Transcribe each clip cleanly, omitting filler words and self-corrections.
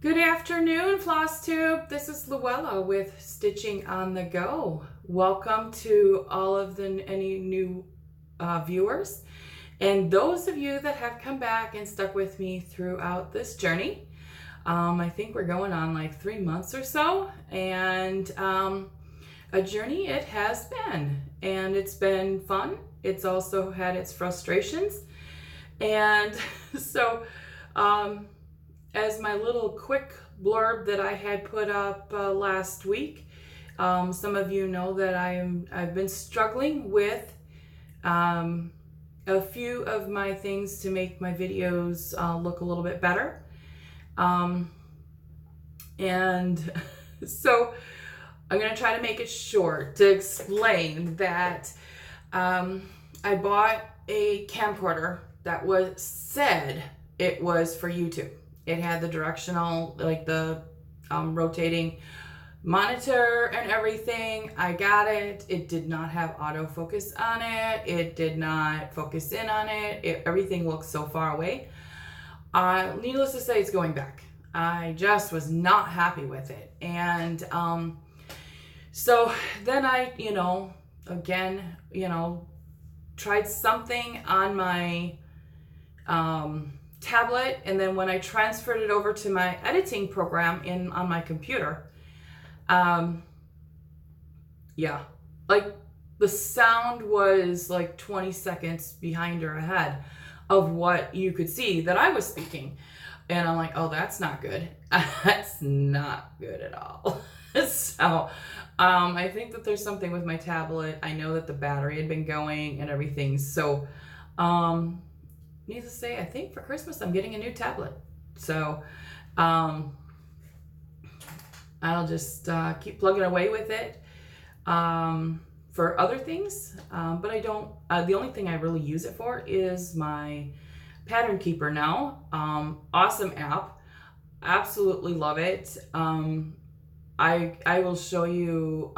Good afternoon, Flosstube. This is Luella with Stitching on the Go. Welcome to all of any new viewers and those of you that have come back and stuck with me throughout this journey. I think we're going on like 3 months or so, and a journey it has been, and it's been fun. It's also had its frustrations, and so as my little quick blurb that I had put up last week, some of you know that I've been struggling with a few of my things to make my videos look a little bit better. And so I'm going to try to make it short to explain that I bought a camcorder that said it was for YouTube. It had the directional, like the rotating monitor and everything. I got it. It did not have autofocus on it. It did not focus in on it. Everything looked so far away. Needless to say, it's going back. I just was not happy with it. And so then I, tried something on my tablet, and then when I transferred it over to my editing program on my computer, like the sound was like 20 seconds behind or ahead of what you could see that I was speaking. And I'm like, oh, that's not good. That's not good at all. So I think that there's something with my tablet. I know that the battery had been going and everything. So needless to say, I think for Christmas I'm getting a new tablet. So I'll just keep plugging away with it for other things. But I don't, the only thing I really use it for is my pattern keeper now. Awesome app. Absolutely love it. I will show you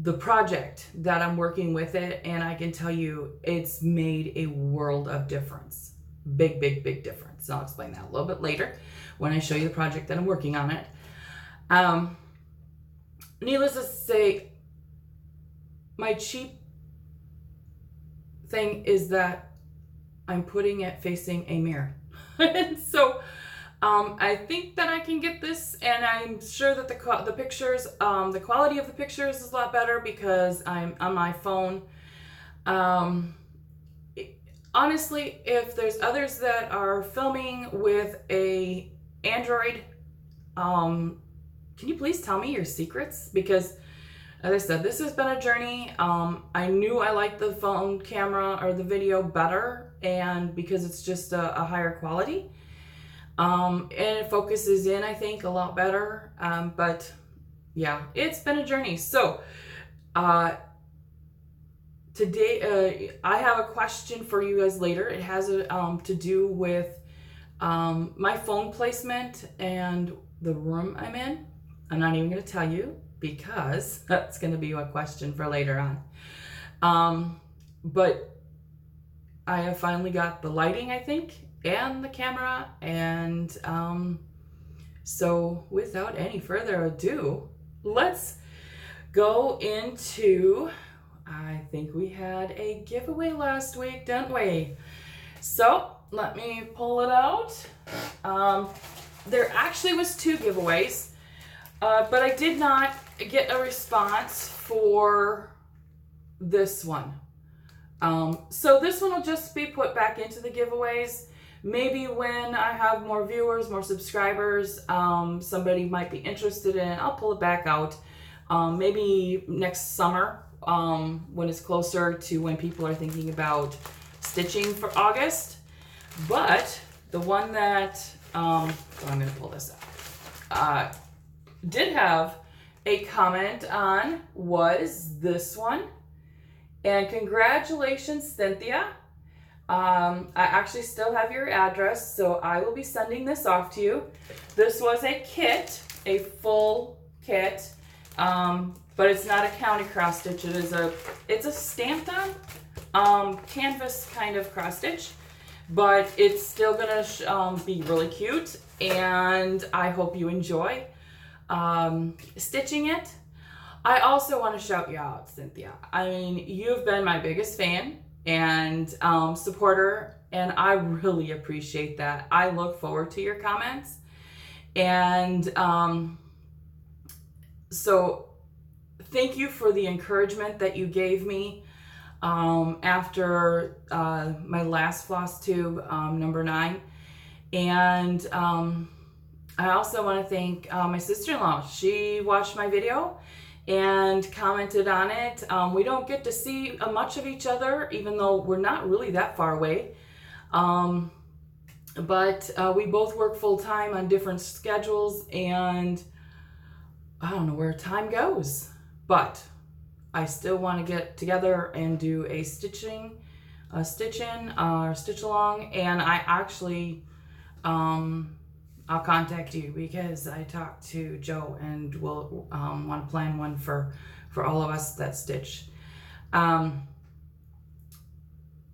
the project that I'm working with it, and I can tell you it's made a world of difference. Big difference. I'll explain that a little bit later when I show you the project that I'm working on it. Needless to say, my cheap thing is that I'm putting it facing a mirror. And so I think that I can get this, and I'm sure that the pictures, the quality of the pictures is a lot better because I'm on my phone. Honestly, if there's others that are filming with a Android, can you please tell me your secrets? Because as I said, this has been a journey. I knew I liked the phone camera or the video better, and because it's just a higher quality. And it focuses in, I think, a lot better. But yeah, it's been a journey. So today I have a question for you guys later. It has to do with my phone placement and the room I'm in. I'm not even going to tell you because that's going to be a question for later on. But I have finally got the lighting, I think, and the camera, and so without any further ado, let's go into, I think we had a giveaway last week, didn't we? So let me pull it out. There actually was 2 giveaways, but I did not get a response for this one. So this one will just be put back into the giveaways. Maybe when I have more viewers, more subscribers, somebody might be interested in it, I'll pull it back out. Maybe next summer, when it's closer to when people are thinking about stitching for August. But the one that, I'm going to pull this up, did have a comment on was this one. And congratulations, Cynthia. I actually still have your address, so I will be sending this off to you. This was a kit, a full kit, but it's not a county cross stitch. It's a stamped on canvas kind of cross stitch. but it's still gonna be really cute, and I hope you enjoy stitching it. I also want to shout you out, Cynthia. I mean, you've been my biggest fan and supporter, and I really appreciate that. I look forward to your comments, and so thank you for the encouragement that you gave me after my last Flosstube, number 9. And I also want to thank my sister-in-law. She watched my video and commented on it. We don't get to see much of each other, even though we're not really that far away. But we both work full-time on different schedules, and I don't know where time goes. But I still want to get together and do a stitch in or stitch along, and I actually I'll contact you because I talked to Joe, and we'll want to plan one for all of us that stitch.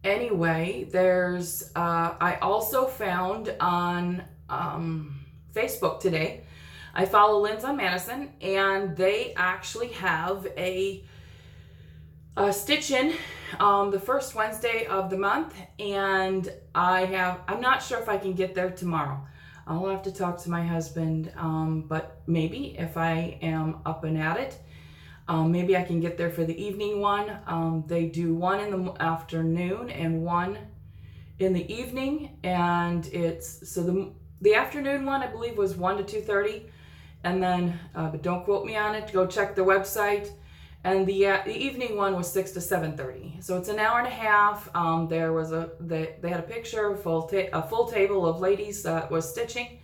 Anyway, there's I also found on Facebook today, I follow Linz on Madison, and they actually have a stitch in the first Wednesday of the month, and I'm not sure if I can get there tomorrow. I'll have to talk to my husband, but maybe if I am up and at it, maybe I can get there for the evening one. They do one in the afternoon and one in the evening, and it's, so the afternoon one I believe was 1 to 2:30, and then, but don't quote me on it, go check the website. And the evening one was 6 to 7:30. So it's an hour and a half. There was they had a picture of a full table of ladies that was stitching.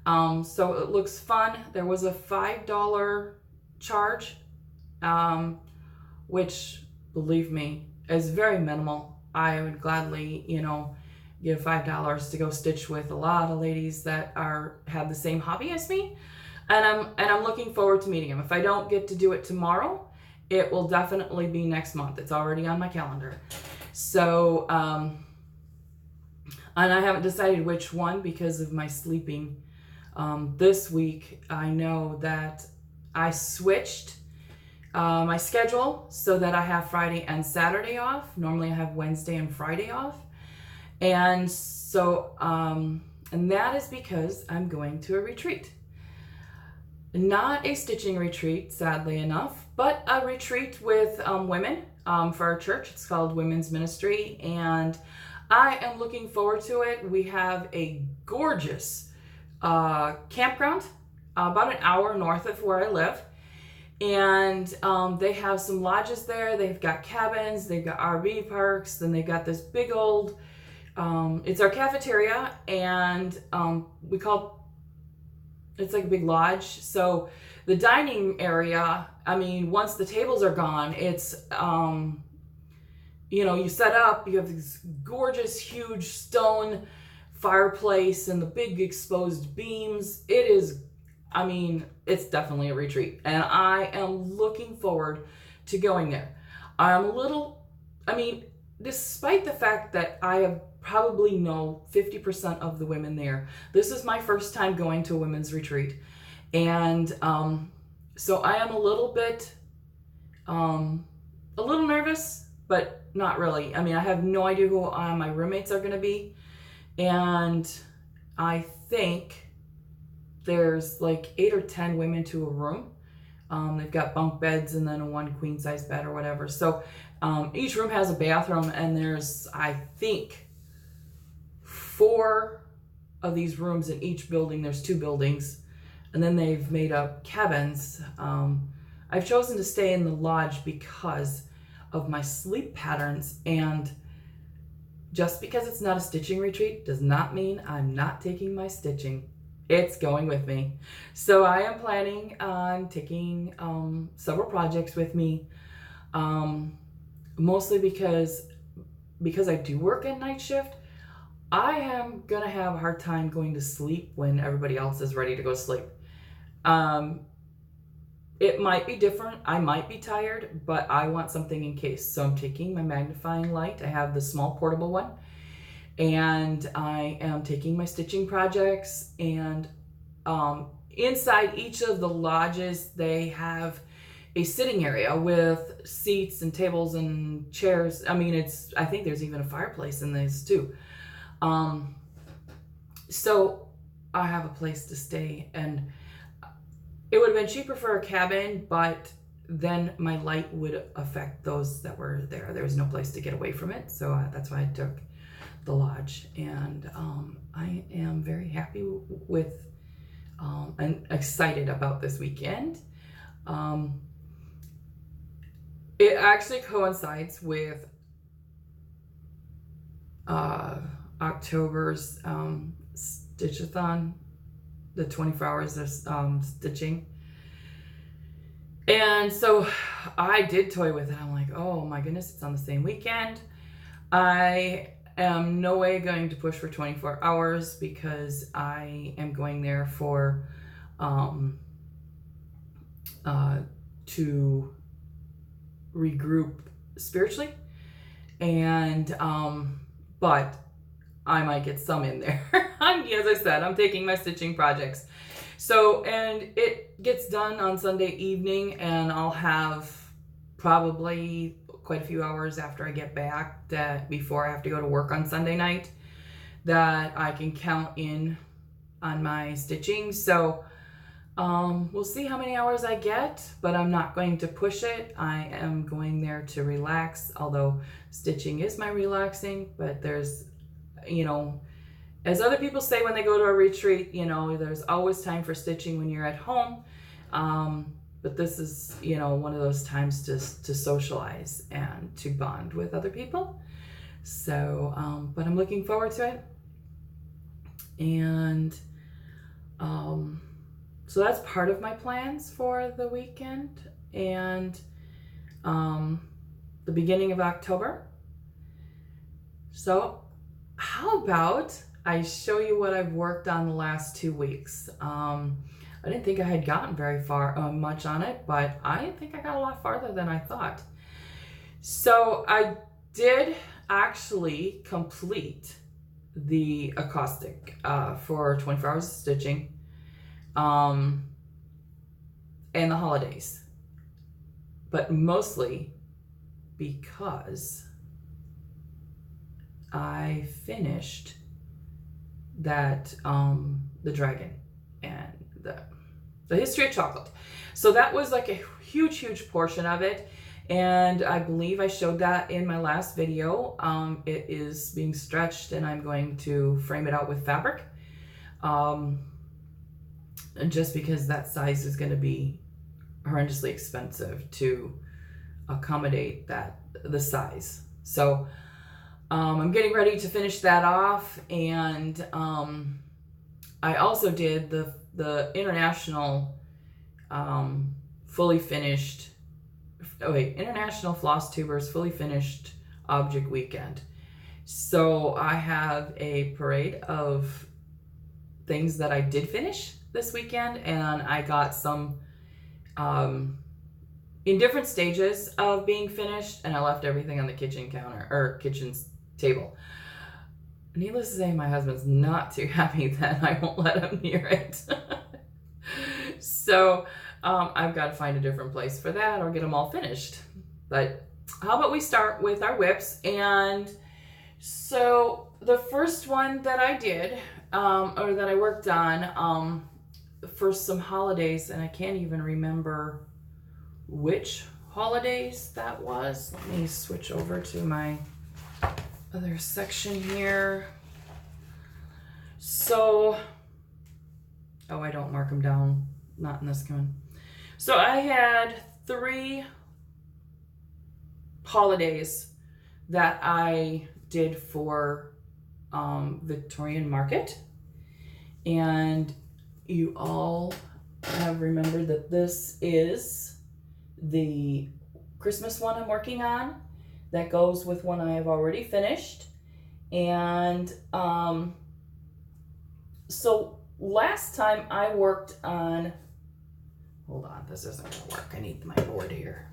So it looks fun. There was a $5 charge, which, believe me, is very minimal. I would gladly, give $5 to go stitch with a lot of ladies that have the same hobby as me. And I'm looking forward to meeting them. If I don't get to do it tomorrow, it will definitely be next month. It's already on my calendar. So, and I haven't decided which one because of my sleeping. This week, I know that I switched my schedule so that I have Friday and Saturday off. Normally I have Wednesday and Friday off. And so, and that is because I'm going to a retreat. Not a stitching retreat, sadly enough, but a retreat with women for our church. It's called Women's Ministry, and I am looking forward to it. We have a gorgeous campground about an hour north of where I live, and they have some lodges there. They've got cabins, they've got RV parks, then they've got this big old, it's our cafeteria, and it's like a big lodge. So the dining area, I mean, once the tables are gone, it's, you set up, you have this gorgeous, huge stone fireplace and the big exposed beams. It is, I mean, it's definitely a retreat, and I am looking forward to going there. Despite the fact that I have probably know 50% of the women there, this is my first time going to a women's retreat. And so I am a little bit, a little nervous, but not really. I mean, I have no idea who my roommates are going to be. And I think there's like 8 or 10 women to a room. They've got bunk beds and then one queen size bed or whatever. So each room has a bathroom, and there's, I think, 4 of these rooms in each building. There's 2 buildings, and then they've made up cabins. I've chosen to stay in the lodge because of my sleep patterns, and just because it's not a stitching retreat does not mean I'm not taking my stitching. It's going with me. So I am planning on taking several projects with me, mostly because I do work at night shift. I am gonna have a hard time going to sleep when everybody else is ready to go to sleep. It might be different. I might be tired, but I want something in case. So I'm taking my magnifying light. I have the small portable one, and I am taking my stitching projects, and inside each of the lodges they have a sitting area with seats and tables and chairs. I mean, I think there's even a fireplace in these too. So I have a place to stay, and it would have been cheaper for a cabin, but then my light would affect those that were there. There was no place to get away from it, so that's why I took the lodge. And I am very happy with and excited about this weekend. It actually coincides with October's Stitchathon, the 24 hours of stitching. And so I did toy with it. I'm like, oh my goodness, it's on the same weekend. I am no way going to push for 24 hours because I am going there for to regroup spiritually, and but I might get some in there. As I said, I'm taking my stitching projects. So, and it gets done on Sunday evening, and I'll have probably quite a few hours after I get back, that before I have to go to work on Sunday night, that I can count in on my stitching. So we'll see how many hours I get, but I'm not going to push it. I am going there to relax, although stitching is my relaxing, but there's, you know, as other people say when they go to a retreat, you know, there's always time for stitching when you're at home. But this is, you know, one of those times to socialize and to bond with other people. So, but I'm looking forward to it. And so that's part of my plans for the weekend and the beginning of October. So how about I show you what I've worked on the last 2 weeks. I didn't think I had gotten very far much on it, but I think I got a lot farther than I thought. So I did actually complete the acrostic for 24 hours of stitching and the holidays, but mostly because I finished that the dragon and the history of chocolate. So that was like a huge portion of it, and I believe I showed that in my last video. It is being stretched, and I'm going to frame it out with fabric, just because that size is going to be horrendously expensive to accommodate the size. So I'm getting ready to finish that off, and I also did the international fully finished, International Flosstubers fully finished object weekend. So I have a parade of things that I did finish this weekend, and I got some in different stages of being finished, and I left everything on the kitchen counter or kitchen table. Needless to say, my husband's not too happy that I won't let him near it. So I've got to find a different place for that or get them all finished. But how about we start with our whips? And so the first one that I did, or that I worked on for some holidays, and I can't even remember which holidays that was. Let me switch over to my other section here. So, oh, I don't mark them down, not in this one. So I had 3 holidays that I did for Victorian Market, and you all have remembered that this is the Christmas one I'm working on that goes with one I have already finished. And so last time I worked on, hold on, this isn't gonna work. I need my board here.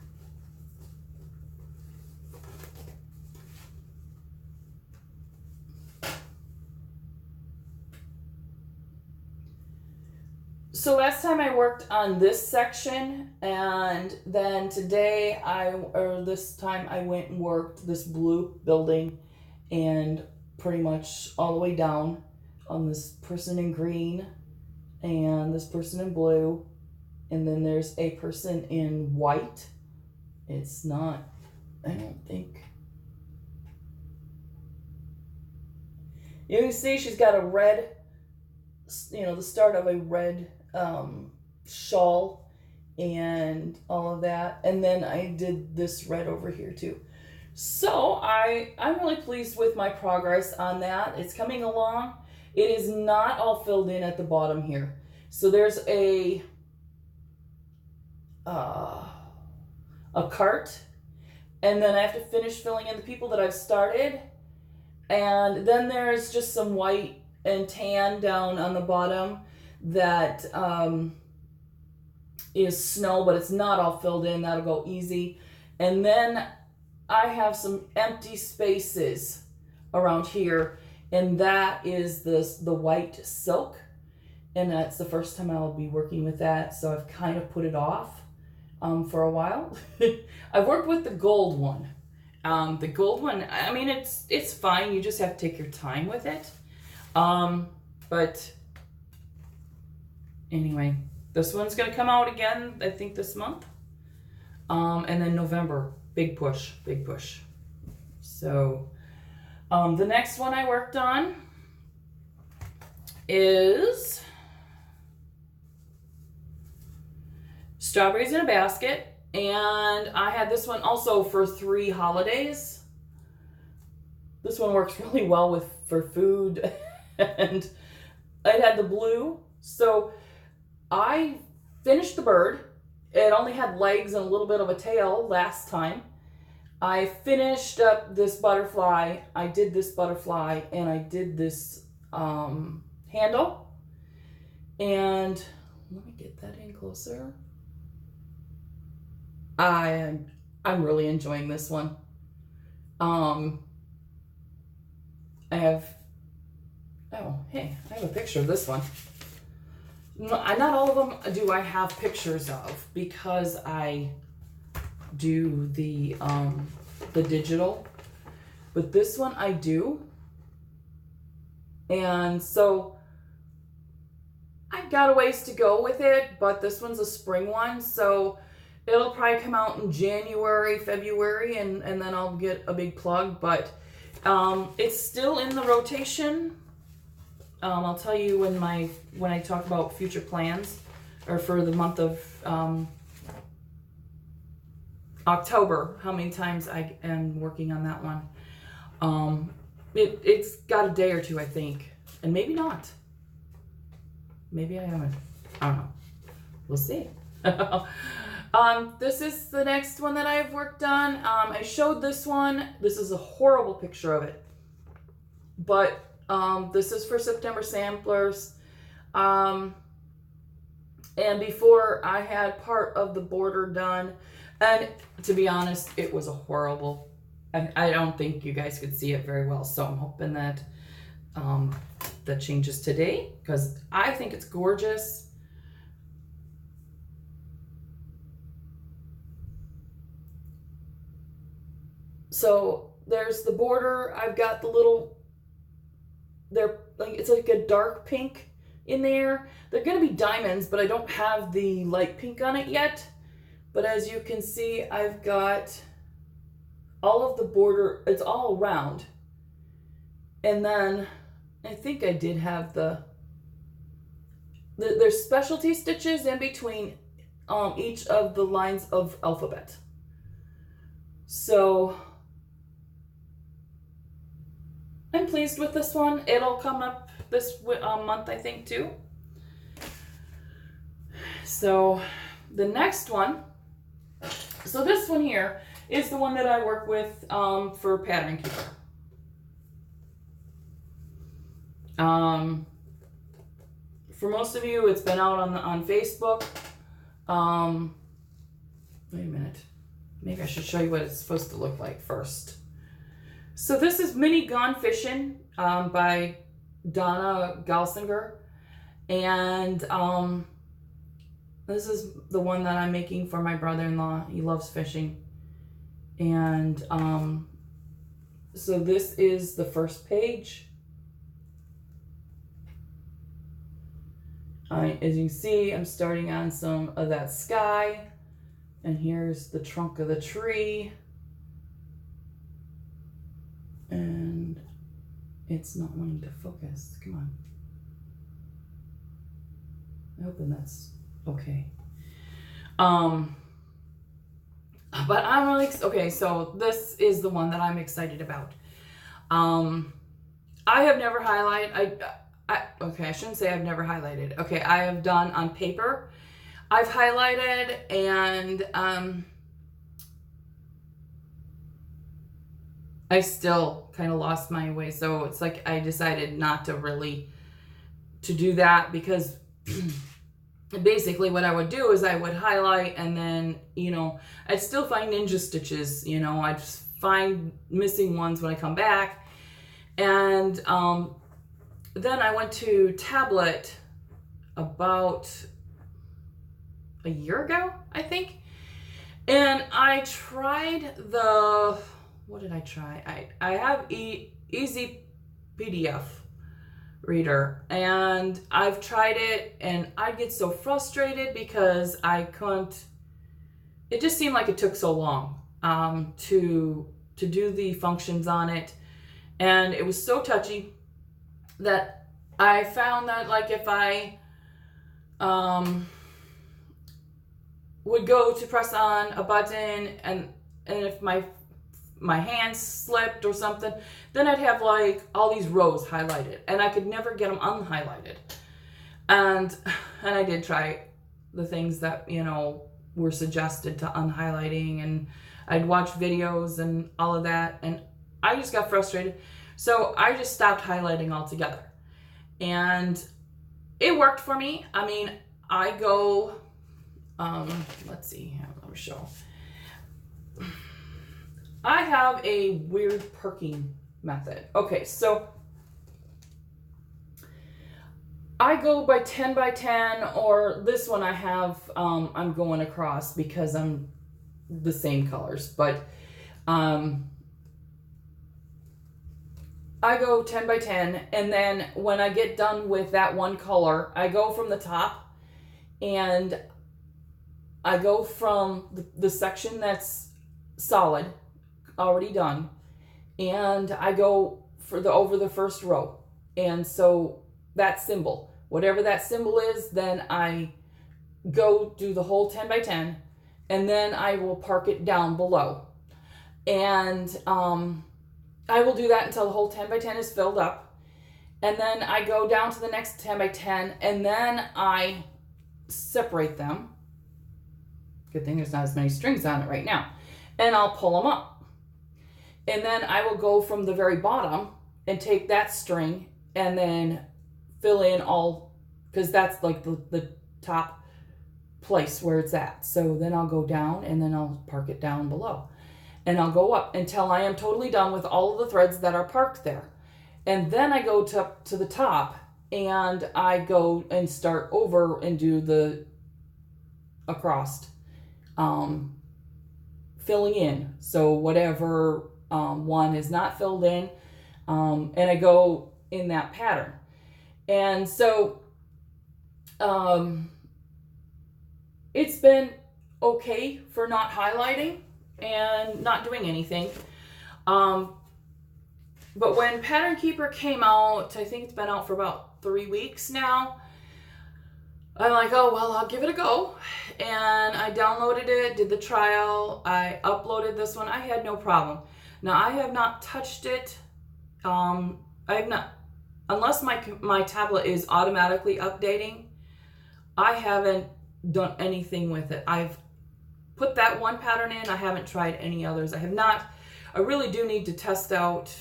So last time I worked on this section, and then today this time I went and worked this blue building and pretty much all the way down on this person in green and this person in blue, and then there's a person in white. It's not, I don't think. You can see she's got a red, the start of a red shawl and all of that. And then I did this red over here too. So I'm really pleased with my progress on that. It's coming along. It is not all filled in at the bottom here. So there's a cart, and then I have to finish filling in the people that I've started. And then there's just some white and tan down on the bottom that is snow, but it's not all filled in. That'll go easy. And then I have some empty spaces around here, and that is the white silk, and that's the first time I'll be working with that, so I've kind of put it off for a while. I've worked with the gold one. The gold one, I mean, it's fine. You just have to take your time with it. But anyway, this one's going to come out again, I think this month. And then November, big push. So, the next one I worked on is Strawberries in a Basket. And I had this one also for 3 holidays. This one works really well for food. And it had the blue. So I finished the bird. It only had legs and a little bit of a tail last time. I finished up this butterfly. I did this butterfly and I did this handle. And let me get that in closer. I'm really enjoying this one. I have a picture of this one. Not all of them do I have pictures of because I do the digital, but this one I do. And so I've got a ways to go with it, but this one's a spring one, so it'll probably come out in January, February, and then I'll get a big plug, but it's still in the rotation. I'll tell you when I talk about future plans, or for the month of October, how many times I am working on that one. It's got a day or two, I think, and maybe not. Maybe I haven't. I don't know. We'll see. This is the next one that I've worked on. I showed this one. This is a horrible picture of it, but this is for September samplers. And before I had part of the border done, and to be honest, it was a horrible, I don't think you guys could see it very well, so I'm hoping that that changes today, because I think it's gorgeous. So there's the border. I've got the little, it's like a dark pink in there. They're gonna be diamonds, but I don't have the light pink on it yet. But as you can see, I've got all of the border, it's all round. And then I think I did have there's specialty stitches in between each of the lines of alphabet. So I'm pleased with this one. It'll come up this month, I think, too. So the next one, so this one here is the one that I work with for Pattern Keeper. For most of you, it's been out on Facebook. Wait a minute. Maybe I should show you what it's supposed to look like first. So this is Mini Gone Fishing by Donna Galsinger. And This is the one that I'm making for my brother-in-law. He loves fishing. And so this is the first page. As you can see, I'm starting on some of that sky. And here's the trunk of the tree. And it's not wanting to focus. Come on. I'm hoping that's okay. But I'm really, okay, so this is the one that I'm excited about. I have never highlighted, okay, I shouldn't say I've never highlighted. Okay, I have done on paper. I've highlighted, and I still kind of lost my way. So it's like I decided not to really to do that, because basically what I would do is I would highlight, and then, you know, I'd still find ninja stitches, you know, I'd find missing ones when I come back. And then I went to tablet about a year ago, I think. And I tried the, what did I try? I have Easy PDF reader, and I've tried it, and I get so frustrated because I couldn't, it just seemed like it took so long to do the functions on it, and it was so touchy that I found that, like, if I would go to press on a button, and if my hands slipped or something, then I'd have like all these rows highlighted, and I could never get them unhighlighted. And I did try the things that, you know, were suggested to unhighlighting, and I'd watch videos and all of that, and I just got frustrated. So I just stopped highlighting altogether. And it worked for me. I mean, I go, let's see, let me show. I have a weird perking method. Okay, so I go by 10 by 10, or this one I have, I'm going across because I'm the same colors, but I go 10 by 10, and then when I get done with that one color, I go from the top, and I go from the section that's solid, already done, and I go for over the first row. And so that symbol, whatever that symbol is, then I go do the whole 10 by 10, and then I will park it down below. And I will do that until the whole 10 by 10 is filled up. And then I go down to the next 10 by 10, and then I separate them. Good thing there's not as many strings on it right now. And I'll pull them up. And then I will go from the very bottom and take that string and then fill in all, because that's like the top place where it's at. So then I'll go down, and then I'll park it down below. And I'll go up until I am totally done with all of the threads that are parked there. And then I go to the top, and I go and start over and do the across, filling in. So whatever one is not filled in, and I go in that pattern. And so it's been okay for not highlighting and not doing anything. But when Pattern Keeper came out, I think it's been out for about 3 weeks now, I'm like, oh, well, I'll give it a go. And I downloaded it, did the trial, I uploaded this one. I had no problem. Now, I have not touched it. I have not, unless my tablet is automatically updating, I haven't done anything with it. I've put that one pattern in. I haven't tried any others. I have not. I really do need to test out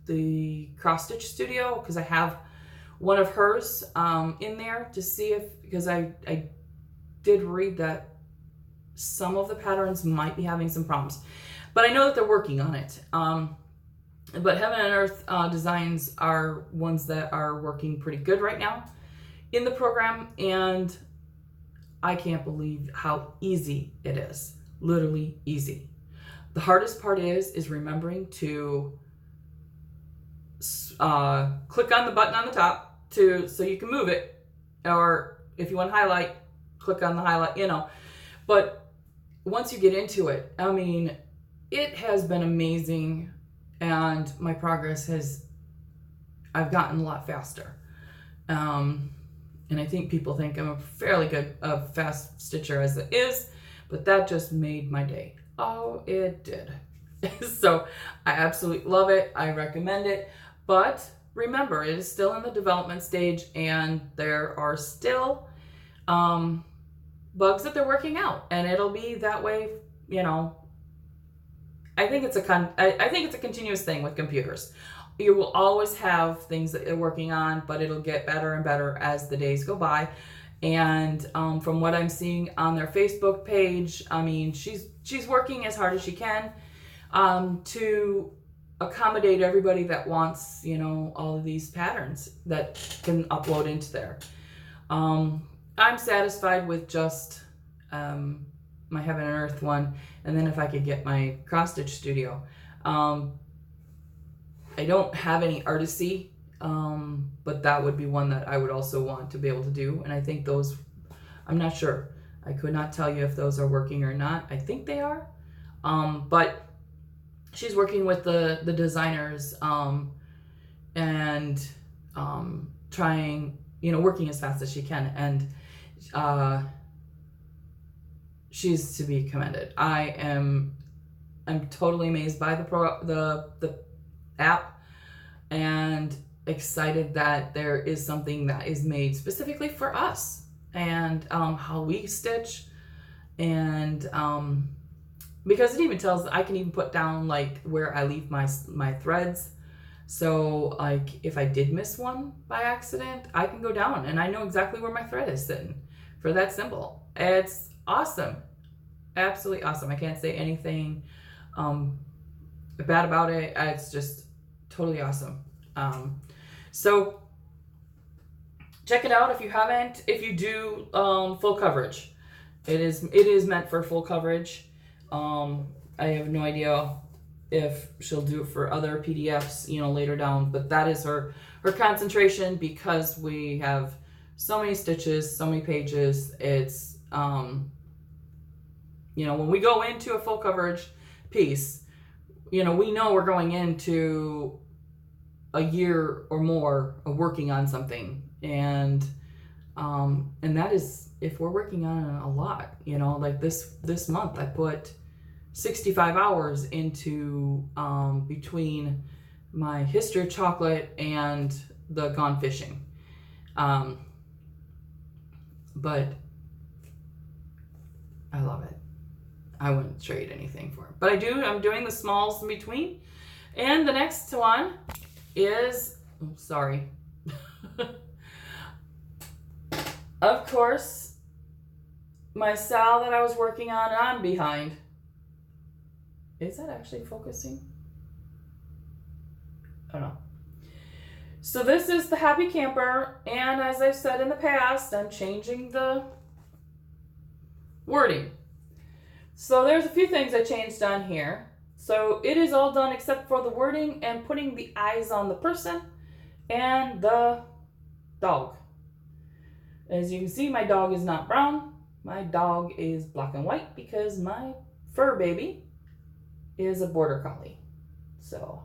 the Cross Stitch Studio, because I have one of hers in there to see if, because I did read that some of the patterns might be having some problems, but I know that they're working on it. But Heaven and Earth Designs are ones that are working pretty good right now in the program, and I can't believe how easy it is. Literally easy. The hardest part is remembering to click on the button on the top so you can move it, or if you want to highlight, click on the highlight, But once you get into it, I mean, it has been amazing, and my progress I've gotten a lot faster. And I think people think I'm a fairly good, fast stitcher as it is, but that just made my day. Oh, it did. So I absolutely love it. I recommend it. But remember, it is still in the development stage, and there are still bugs that they're working out, and it'll be that way. I think it's a continuous thing with computers. You will always have things that you're working on, but it'll get better and better as the days go by. And from what I'm seeing on their Facebook page, I mean, she's working as hard as she can to accommodate everybody that wants, all of these patterns that can upload into there. I'm satisfied with just my Heaven and Earth one, and then if I could get my cross stitch studio. I don't have any Artisy, but that would be one that I would also want to be able to do. And I think those, I'm not sure. I could not tell you if those are working or not. I think they are. But she's working with the designers and trying, working as fast as she can. And she's to be commended. I'm totally amazed by the app, and excited that there is something that is made specifically for us and how we stitch, and because it even tells, I can even put down like where I leave my threads, so like if I did miss one by accident, I can go down and I know exactly where my thread is sitting. For that simple, it's awesome, absolutely awesome. I can't say anything bad about it. It's just totally awesome. So check it out if you haven't. If you do full coverage, it is meant for full coverage. I have no idea if she'll do it for other PDFs, later down, but that is her concentration, because we have so many stitches, so many pages. It's when we go into a full coverage piece, we know we're going into a year or more of working on something, and that is if we're working on a lot. Like this month I put 65 hours into between my history of chocolate and the Gone Fishing, but I love it. I wouldn't trade anything for it, but I'm doing the smalls in between. And the next one is, of course, my Sal that I was working on, and I'm behind. Is that actually focusing? I don't know. So this is the Happy Camper, and as I've said in the past, I'm changing the wording. So there's a few things I changed on here. So it is all done except for the wording and putting the eyes on the person and the dog. As you can see, my dog is not brown. My dog is black and white because my fur baby is a border collie. So,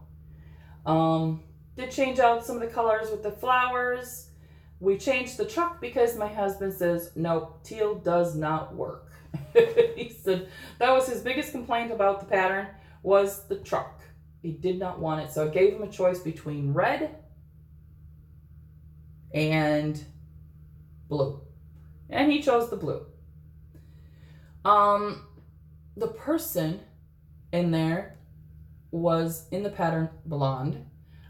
did change out some of the colors with the flowers. We changed the truck because my husband says, nope, teal does not work. He said that was his biggest complaint about the pattern, was the truck. He did not want it. So I gave him a choice between red and blue. And he chose the blue. The person in there was in the pattern blonde.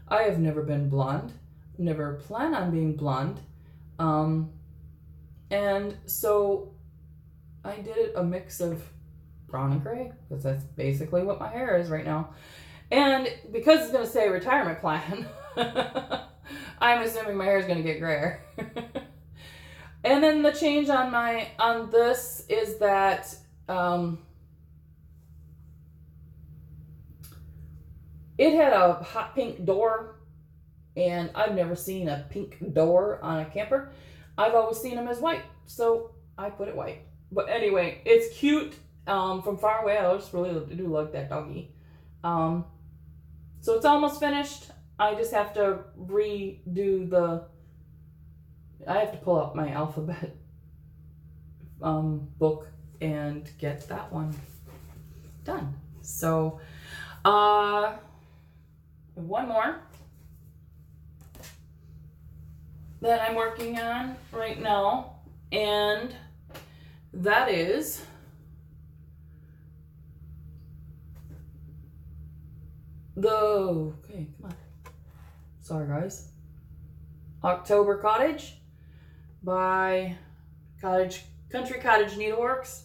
I have never been blonde. Never plan on being blonde. And so I did a mix of brown and gray, because that's basically what my hair is right now. And because it's going to say retirement plan, I'm assuming my hair is going to get grayer. And then the change on this is that it had a hot pink door, and I've never seen a pink door on a camper. I've always seen them as white, so I put it white. But anyway, it's cute. From far away, I just really do like that doggy. So it's almost finished. I just have to redo I have to pull out my alphabet book and get that one done. So, one more that I'm working on right now, and that is okay, come on. Sorry, guys. October Cottage by Country Cottage Needleworks.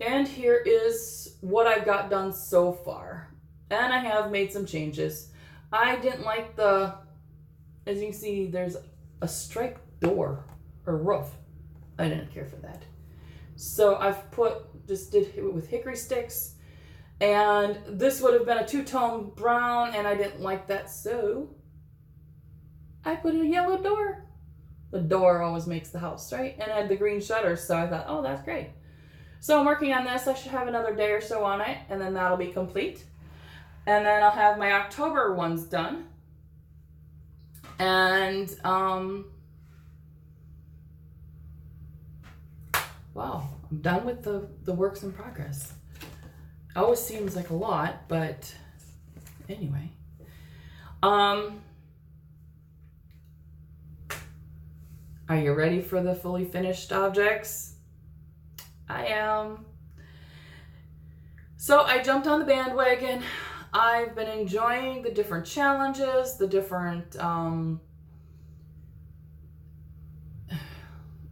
And here is what I've got done so far. And I have made some changes. I didn't like as you can see, there's a striped door or roof. I didn't care for that. So I've did it with hickory sticks. And this would have been a two-tone brown, and I didn't like that, so I put a yellow door. The door always makes the house, right? And I had the green shutters, so I thought, oh, that's great. So I'm working on this. I should have another day or so on it, and then that'll be complete. And then I'll have my October ones done. And, wow, I'm done with the works in progress. Always seems like a lot, but anyway. Are you ready for the fully finished objects? I am. So I jumped on the bandwagon. I've been enjoying the different challenges, the different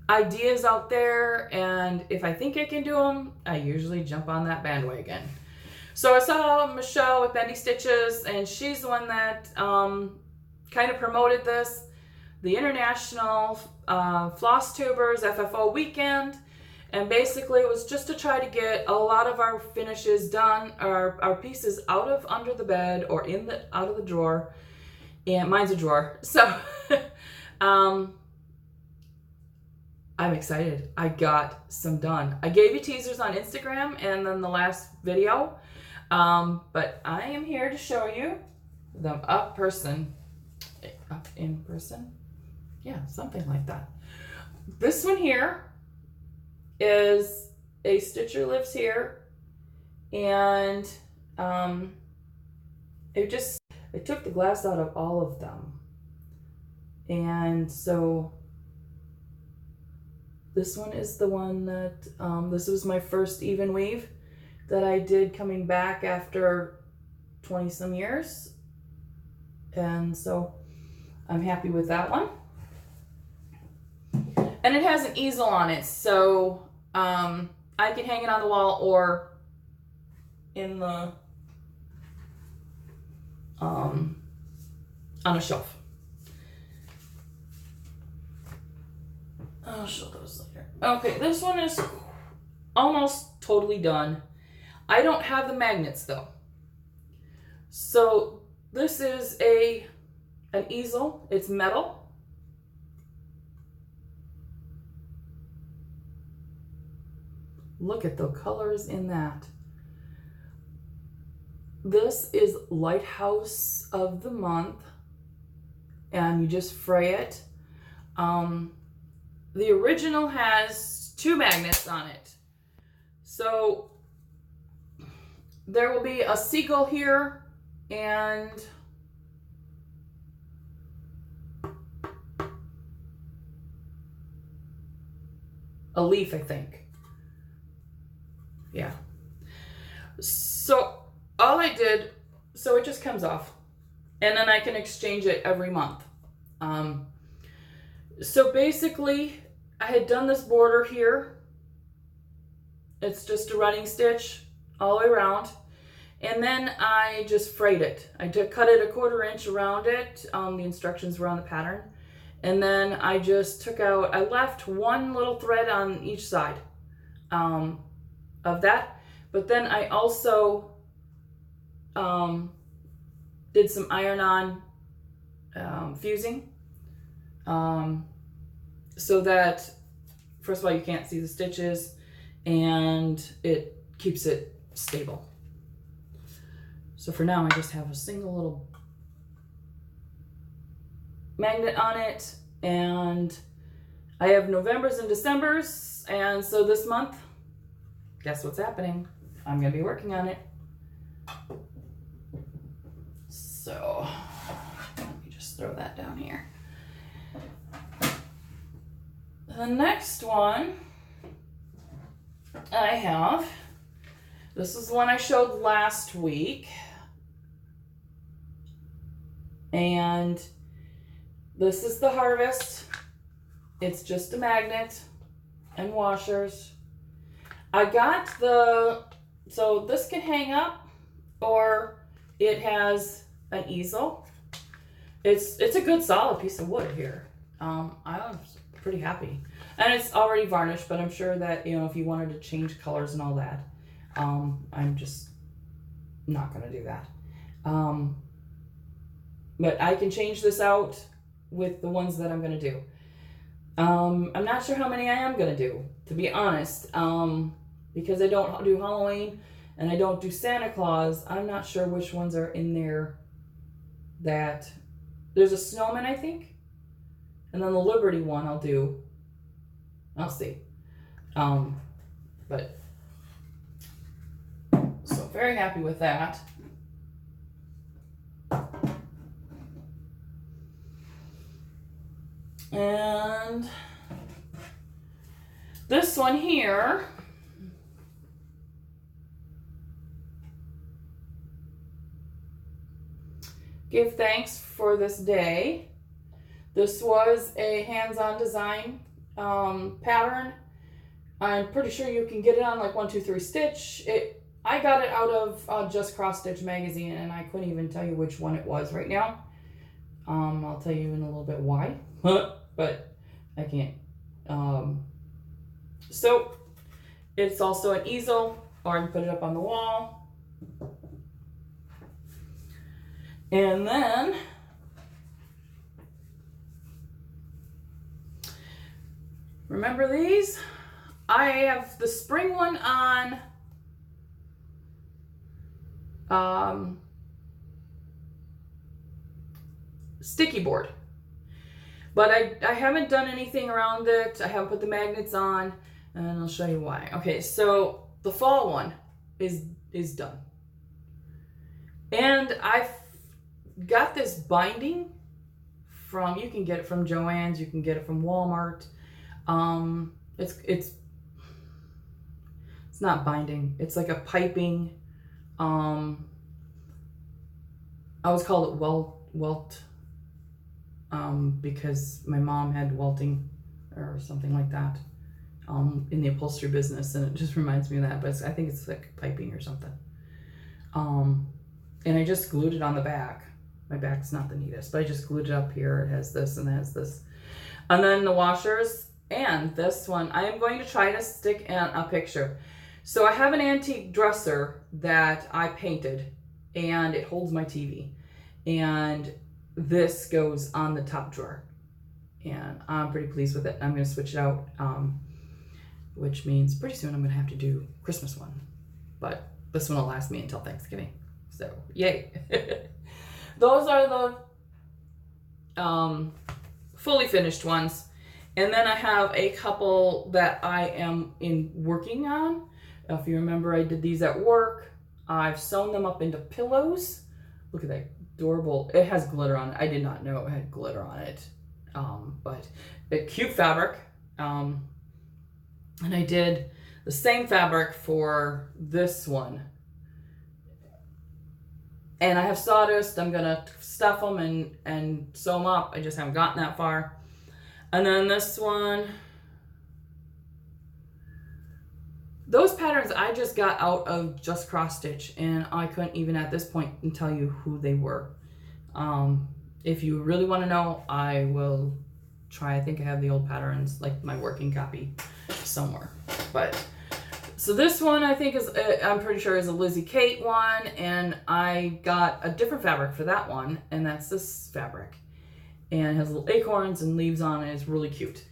ideas out there, and if I think I can do them, I usually jump on that bandwagon. So I saw Michelle with Bendy Stitches, and she's the one that kind of promoted this, the International Flosstubers FFO weekend, and basically it was just to try to get a lot of our finishes done, our pieces out of under the bed or out of the drawer, and mine's a drawer. So I'm excited. I got some done. I gave you teasers on Instagram and then the last video, but I am here to show you them up in person. Yeah, something like that. This one here is a Stitcher Lives Here, and it took the glass out of all of them, and so this one is the one that, this was my first even weave that I did coming back after 20 some years. And so I'm happy with that one. And it has an easel on it, so I can hang it on the wall or in the, on a shelf. I'll show those later. Okay, this one is almost totally done. I don't have the magnets though. So this is an easel. It's metal. Look at the colors in that. This is Lighthouse of the Month, and you just fray it. The original has 2 magnets on it. So there will be a seagull here and a leaf, I think. Yeah. So all I did, so it just comes off, and then I can exchange it every month. So basically, I had done this border here. It's just a running stitch all the way around. And then I just frayed it. I cut it a 1/4 inch around it. The instructions were on the pattern. And then I just took out, I left one little thread on each side of that. But then I also did some iron-on fusing so that, first of all, you can't see the stitches and it keeps it stable. So for now, I just have a single little magnet on it, and I have Novembers and Decembers, and so this month, guess what's happening? I'm gonna be working on it. So let me just throw that down here. The next one I have, this is the one I showed last week, and this is the Harvest. It's just a magnet and washers. I got so this can hang up, or it has an easel. It's a good solid piece of wood here. I'm pretty happy. And it's already varnished, but I'm sure that, you know, if you wanted to change colors and all that, I'm just not gonna do that. But I can change this out with the ones that I'm gonna do. I'm not sure how many I am gonna do, to be honest, because I don't do Halloween and I don't do Santa Claus. I'm not sure which ones are in there. That there's a snowman, I think, and then the Liberty one I'll do. I'll see. But so very happy with that. And this one here, give thanks for this day. This was a hands-on design pattern. I'm pretty sure you can get it on like 1, 2, 3 stitch. I got it out of Just Cross Stitch magazine, and I couldn't even tell you which one it was right now. I'll tell you in a little bit why. But I can't. So it's also an easel, or I can put it up on the wall. And then remember these? I have the spring one on sticky board. But I haven't done anything around it. I haven't put the magnets on, and I'll show you why. Okay, so the fall one is done. And I've got this binding from, you can get it from Joann's, you can get it from Walmart. It's not binding. It's like a piping. I always called it welt. Because my mom had welting or something like that in the upholstery business, and it just reminds me of that, but I think it's like piping or something. And I just glued it on the back. My back's not the neatest, but I just glued it up here. It has this and it has this. And then the washers, and this one, I am going to try to stick in a picture. So I have an antique dresser that I painted, and it holds my TV. And this goes on the top drawer, and I'm pretty pleased with it. I'm going to switch it out, which means pretty soon I'm going to have to do Christmas one, but this one will last me until Thanksgiving, so yay. Those are the fully finished ones, and then I have a couple that I am working on. If you remember, I did these at work. I've sewn them up into pillows. Look at that. Adorable. It has glitter on it. I did not know it had glitter on it, but a cute fabric. And I did the same fabric for this one, and I have sawdust. I'm gonna stuff them and sew them up. I just haven't gotten that far. And then this one, those patterns I just got out of Just Cross Stitch, and I couldn't even at this point tell you who they were. If you really want to know, I will try. I think I have the old patterns, like my working copy somewhere. But so this one I think is, I'm pretty sure is a Lizzie Kate one, and I got a different fabric for that one, and that's this fabric. And it has little acorns and leaves on it. It's really cute.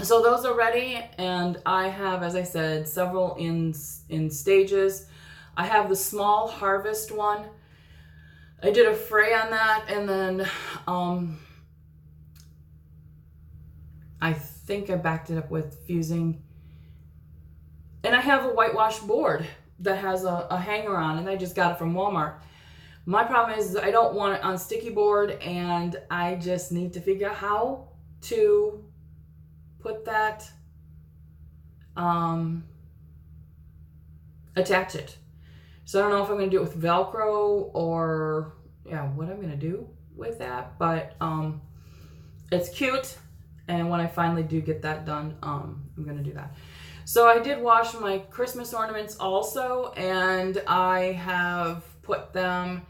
So those are ready, and I have, as I said, several in stages. I have the small harvest one. I did a fray on that, and then I think I backed it up with fusing. And I have a whitewash board that has a hanger on, and I just got it from Walmart. My problem is I don't want it on sticky board, and I just need to figure out how to put that, attach it. So I don't know if I'm going to do it with Velcro or, yeah, what I'm going to do with that. But it's cute. And when I finally do get that done, I'm going to do that. So I did wash my Christmas ornaments also. And I have put them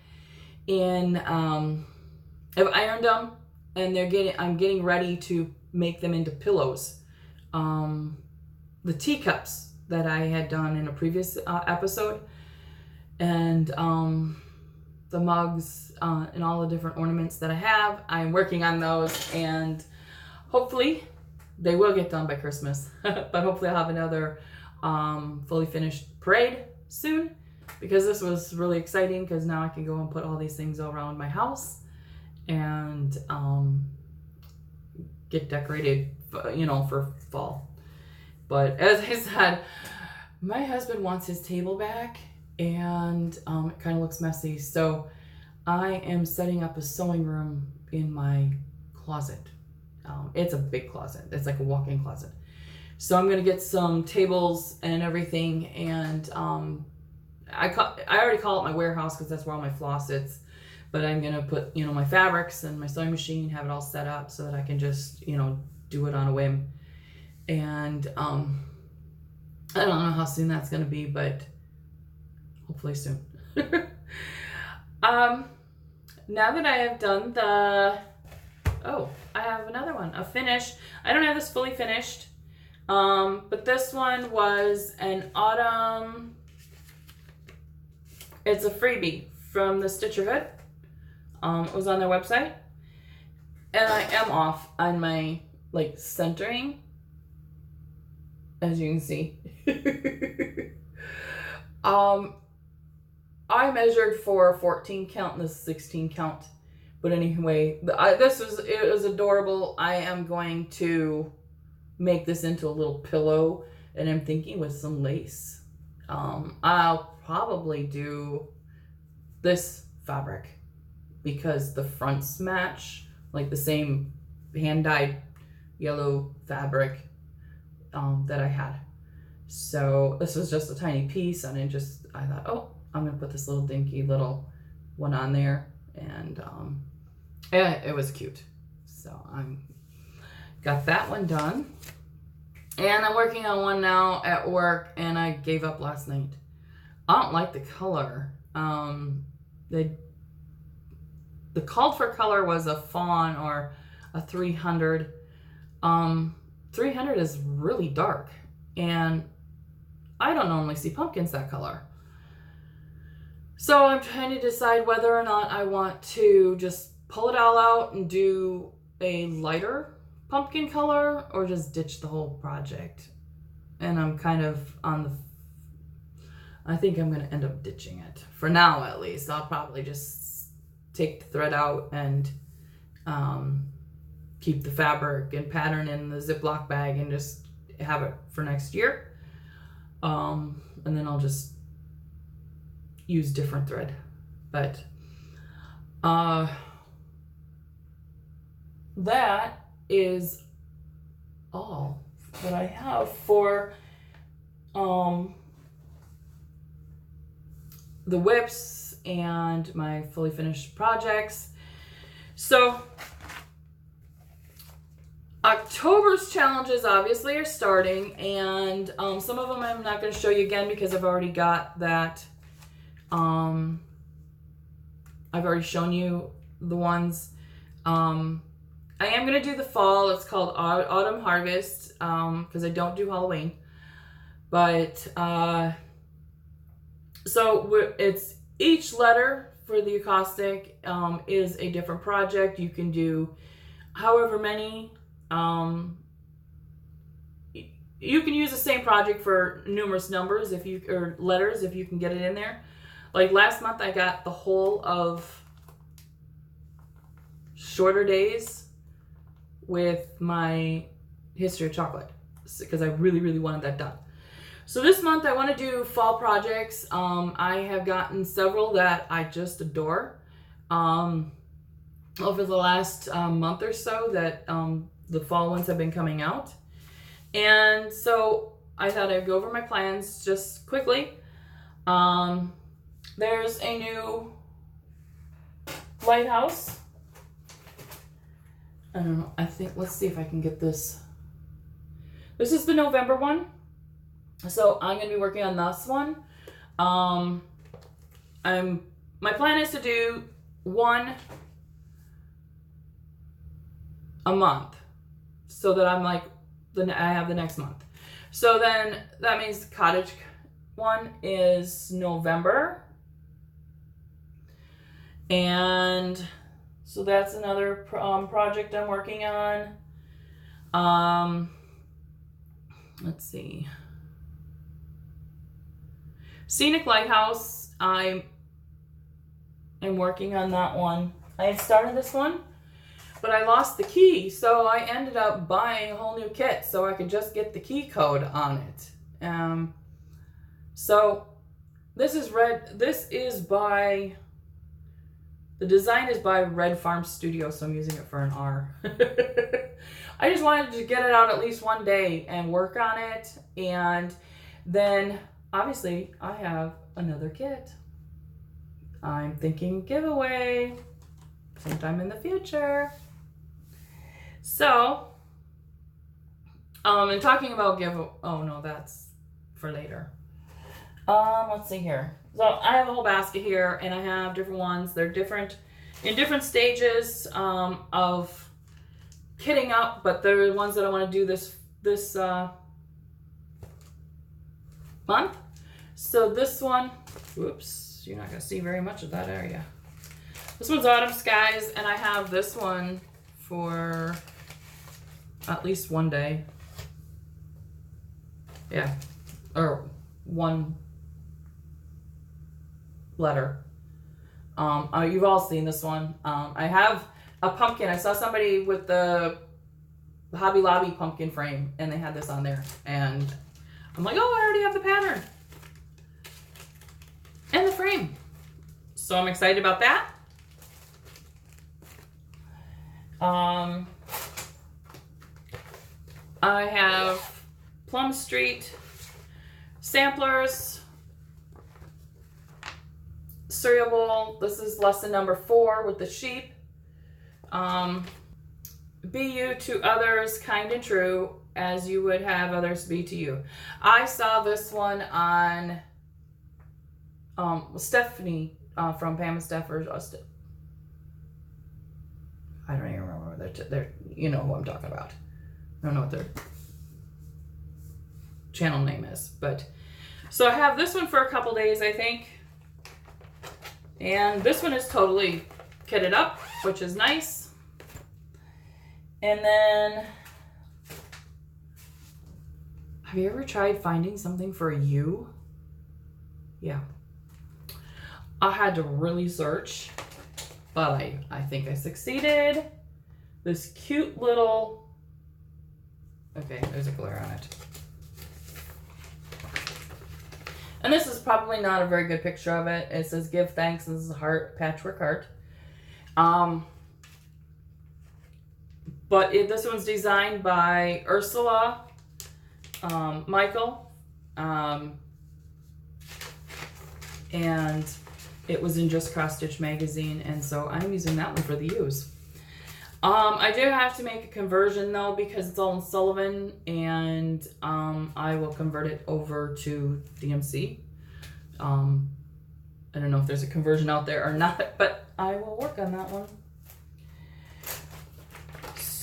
in, I've ironed them. And I'm getting ready to make them into pillows. The teacups that I had done in a previous episode. And the mugs and all the different ornaments that I have, I'm working on those, and hopefully they will get done by Christmas. But hopefully I'll have another fully finished parade soon, because this was really exciting, because now I can go and put all these things all around my house and get decorated, you know, for fall. But as I said, my husband wants his table back, and it kind of looks messy. So I am setting up a sewing room in my closet. It's a big closet. It's like a walk-in closet. So I'm going to get some tables and everything. And I already call it my warehouse, because that's where all my floss sits. But I'm going to put, you know, my fabrics and my sewing machine, have it all set up so that I can just, you know, do it on a whim. And I don't know how soon that's going to be, but hopefully soon. Now that I have done the, I have another one, a finish. I don't have this fully finished, but this one was an autumn, it's a freebie from the Stitcher Hood. It was on their website, and I am off on my, like, centering, as you can see. I measured for a 14 count and this 16 count. But anyway, it was adorable. I am going to make this into a little pillow, and I'm thinking with some lace. I'll probably do this fabric, because the fronts match, like the same hand-dyed yellow fabric that I had. So this was just a tiny piece, and I thought, oh, I'm gonna put this little dinky little one on there, and yeah, it was cute. So I'm got that one done, and I'm working on one now at work, and I gave up last night. I don't like the color. The called for color was a fawn or a 300. 300 is really dark, and I don't normally see pumpkins that color. So I'm trying to decide whether or not I want to just pull it all out and do a lighter pumpkin color, or just ditch the whole project. And I'm kind of I think I'm going to end up ditching it. For now, at least. I'll probably just take the thread out and keep the fabric and pattern in the Ziploc bag and just have it for next year. And then I'll just use different thread. But that is all that I have for the whips and my fully finished projects. So October's challenges obviously are starting, and some of them I'm not going to show you again because I've already got that. I've already shown you the ones. I am going to do the fall. It's called Autumn Harvest because I don't do Halloween. But so it's each letter for the acrostic is a different project. You can do however many. You can use the same project for numerous numbers or letters if you can get it in there. Like last month I got the whole of Shorter Days with my History of Chocolate because I really, really wanted that done. So this month I want to do fall projects. I have gotten several that I just adore over the last month or so that the fall ones have been coming out. And so I thought I'd go over my plans just quickly. There's a new lighthouse. I don't know. Let's see if I can get this. This is the November one. So I'm going to be working on this one. My plan is to do one a month so that I'm like, I have the next month. So then that means the cottage one is November. And so that's another project I'm working on. Let's see. Scenic Lighthouse, I am working on that one. I had started this one, but I lost the key, so I ended up buying a whole new kit so I could just get the key code on it. So this is by, the design is by Red Farm Studio, so I'm using it for an R. I just wanted to get it out at least one day and work on it, and then obviously I have another kit. I'm thinking giveaway sometime in the future. So, and talking about oh no, that's for later. Let's see here. So I have a whole basket here, and I have different ones. They're different, in different stages of kitting up, but they're the ones that I want to do this month. So this one, whoops, you're not going to see very much of that area. This one's Autumn Skies, and I have this one for at least one day. Yeah, or one letter. You've all seen this one. I have a pumpkin. I saw somebody with the Hobby Lobby pumpkin frame, and they had this on there, and I'm like, oh, I already have the pattern and the frame, so I'm excited about that. I have Plum Street samplers, cereal bowl. This is lesson number 4 with the sheep. Be you to others, kind and true, as you would have others be to you. I saw this one on Stephanie from Pam and Steph, or I don't even remember. They're you know who I'm talking about. I don't know what their channel name is, but so I have this one for a couple days, I think, and this one is totally kitted up, which is nice. And then, have you ever tried finding something for you? Yeah, I had to really search, but I think I succeeded. This cute little, okay, there's a glare on it. And this is probably not a very good picture of it. It says give thanks, and this is a heart, patchwork heart. But this one's designed by Ursula Michael. And it was in Just Cross Stitch magazine, and so I'm using that one for the use. I do have to make a conversion though, because it's all in Sullivan, and I will convert it over to DMC. I don't know if there's a conversion out there or not, but I will work on that one.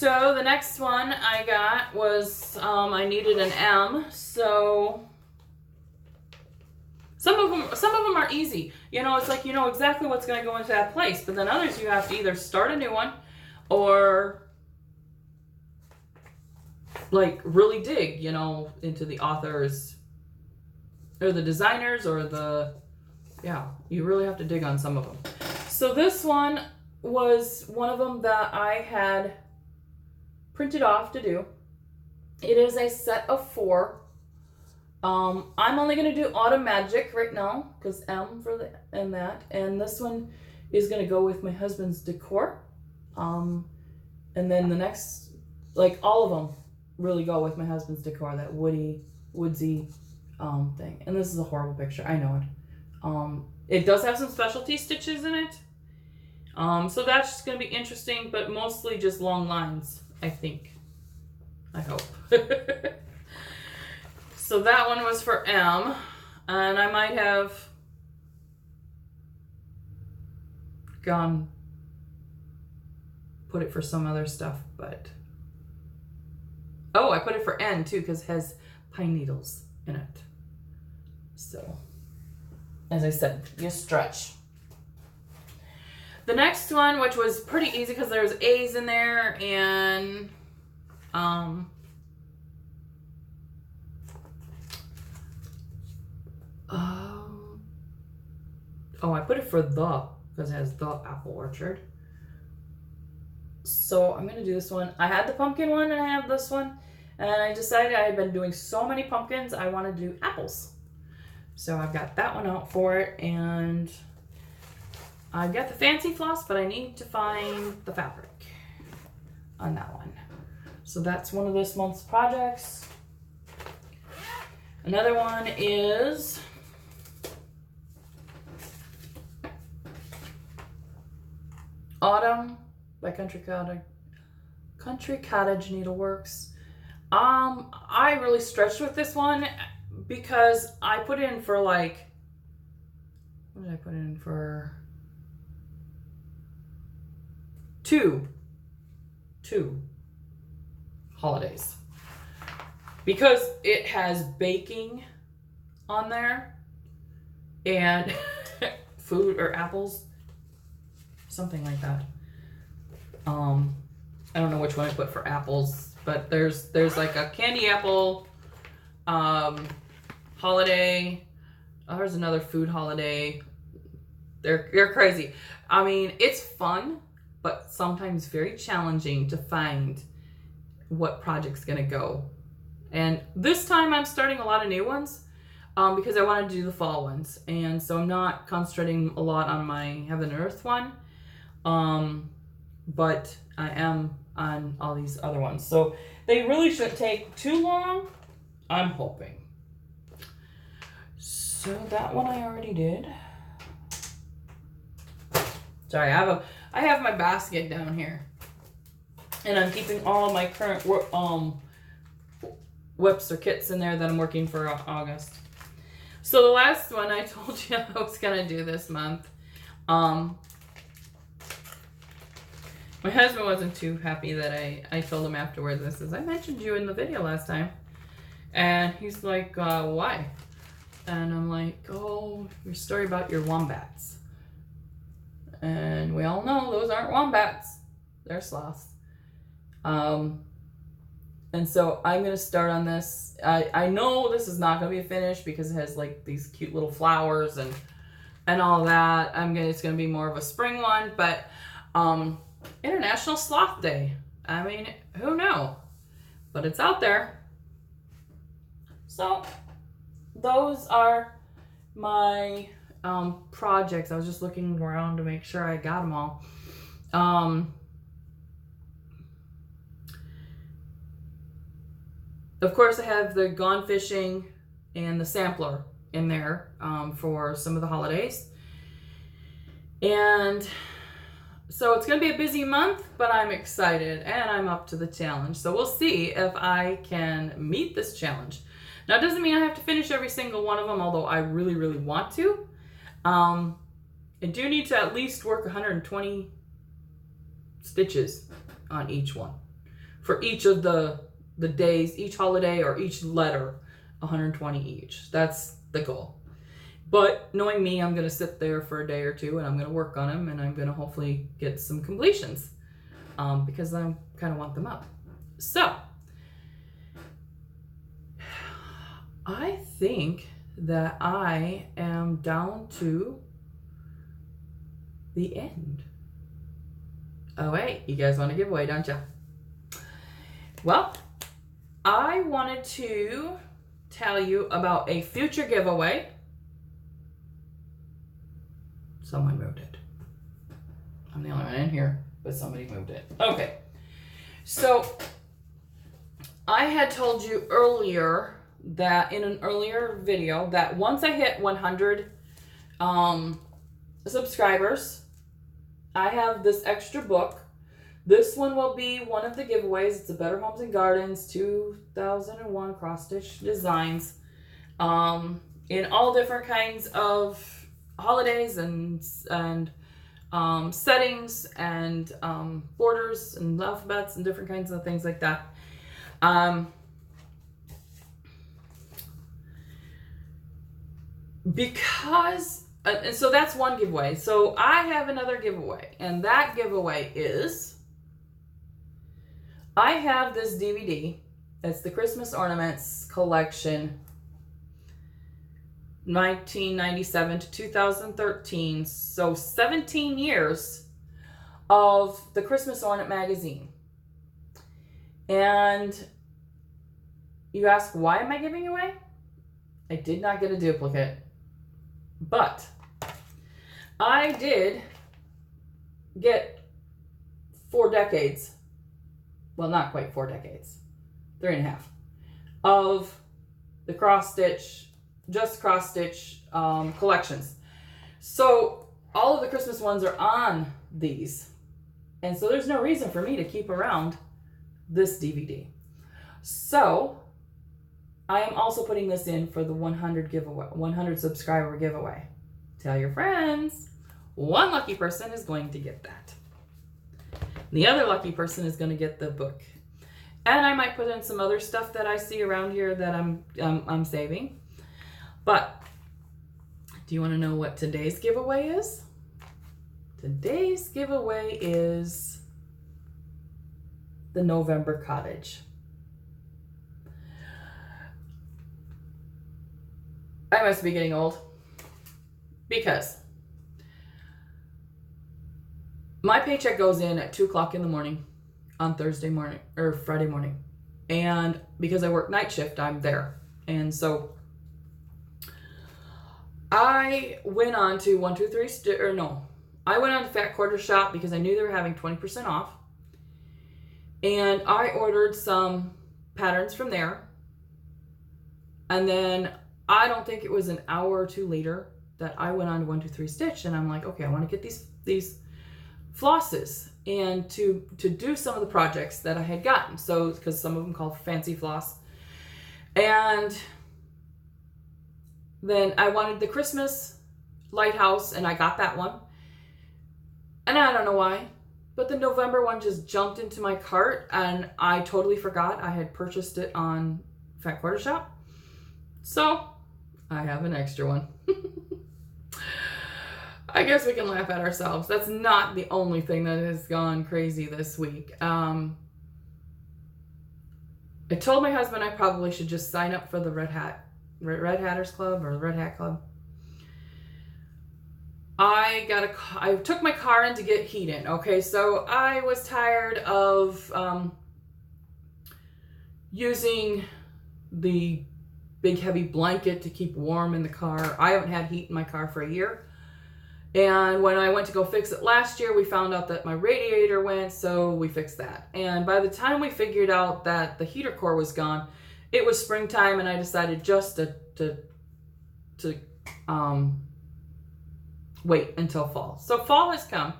So the next one I got was, I needed an M, so some of them are easy. You know, it's like you know exactly what's going to go into that place, but then others you have to either start a new one or like really dig, you know, into the authors or the designers or the, yeah, you really have to dig on some of them. So this one was one of them that I had printed off to do. It is a set of 4. I'm only going to do Autumn Magic right now because M for the and that, and this one is going to go with my husband's decor. And then the next, like all of them really go with my husband's decor, that woodsy thing. And this is a horrible picture, I know it. It does have some specialty stitches in it. So that's just going to be interesting, but mostly just long lines, I think. I hope. So that one was for M, and I might have put it for some other stuff, but oh, I put it for N too because it has pine needles in it. So, as I said, you stretch. The next one, which was pretty easy because there's A's in there, and oh, I put it for the because it has the apple orchard. So I'm gonna do this one. I had the pumpkin one and I have this one, and I decided I had been doing so many pumpkins I want to do apples. So I've got that one out for it, and I've got the fancy floss, but I need to find the fabric on that one. So that's one of this month's projects. Another one is Autumn by Country Cottage Needleworks. I really stretched with this one because I put in for like, what did I put in for? Two holidays, because it has baking on there and food or apples, something like that. I don't know which one I put for apples, but there's like a candy apple holiday. Oh, there's another food holiday. They're crazy. I mean, it's fun, but sometimes very challenging to find what project's gonna go. And this time I'm starting a lot of new ones because I want to do the fall ones, and so I'm not concentrating a lot on my Heaven and Earth one, but I am on all these other ones. So they really shouldn't take too long, I'm hoping. So that one I already did. Sorry, I have my basket down here, and I'm keeping all of my current whips or kits in there that I'm working for August. So the last one I told you I was gonna do this month. My husband wasn't too happy that I told him afterwards. This is, I mentioned you in the video last time, and he's like, why? And I'm like, oh, your story about your wombats. And we all know those aren't wombats, they're sloths. And so I'm gonna start on this. I know this is not gonna be a finish because it has like these cute little flowers and all that. It's gonna be more of a spring one, but International Sloth Day. I mean, who knew? But it's out there. So those are my projects. I was just looking around to make sure I got them all. Of course, I have the Gone Fishing and the sampler in there for some of the holidays. And so it's going to be a busy month, but I'm excited and I'm up to the challenge. So we'll see if I can meet this challenge. Now, it doesn't mean I have to finish every single one of them, although I really, really want to. I do need to at least work 120 stitches on each one. for each of the days, each holiday or each letter, 120 each. That's the goal. But knowing me, I'm going to sit there for a day or two and I'm going to work on them, and I'm going to hopefully get some completions because I kind of want them up. So I think that I am down to the end. Oh wait, you guys want a giveaway, don't you? Well, I wanted to tell you about a future giveaway. Someone moved it. I'm the only one in here, but somebody moved it. Okay. So I had told you earlier that in an earlier video that once I hit 100 subscribers, I have this extra book. This one will be one of the giveaways. It's a Better Homes and Gardens 2001 cross-stitch designs in all different kinds of holidays and settings and borders and alphabets and different kinds of things like that. Because and so that's one giveaway. So I have another giveaway, and that giveaway is I have this DVD. It's the Christmas Ornaments Collection 1997 to 2013. So 17 years of the Christmas Ornament magazine. And you ask, why am I giving away? I did not get a duplicate. But I did get 4 decades, well, not quite 4 decades, 3.5, of the cross-stitch, just cross-stitch collections. So all of the Christmas ones are on these. And so there's no reason for me to keep around this DVD. So I am also putting this in for the 100 giveaway, 100 subscriber giveaway. Tell your friends. One lucky person is going to get that. The other lucky person is going to get the book. And I might put in some other stuff that I see around here that I'm saving. But do you want to know what today's giveaway is? Today's giveaway is the November Cottage. I must be getting old because my paycheck goes in at 2 o'clock in the morning on Thursday morning or Friday morning. And because I work night shift, I'm there. And so I went on to I went on to Fat Quarter Shop because I knew they were having 20% off. And I ordered some patterns from there. And then I don't think it was an hour or two later that I went on to 123 Stitch, and I'm like, okay, I want to get these flosses and to do some of the projects that I had gotten. So because some of them called fancy floss, and then I wanted the Christmas lighthouse, and I got that one. And I don't know why, but the November one just jumped into my cart, and I totally forgot I had purchased it on Fat Quarter Shop. So I have an extra one. I guess we can laugh at ourselves. That's not the only thing that has gone crazy this week. I told my husband I probably should just sign up for the Red Hatters Club or the Red Hat Club. I took my car in to get heat in. Okay, so I was tired of using the big heavy blanket to keep warm in the car. I haven't had heat in my car for a year. And when I went to go fix it last year, we found out that my radiator went, so we fixed that. And by the time we figured out that the heater core was gone, it was springtime, and I decided just to wait until fall. So fall has come,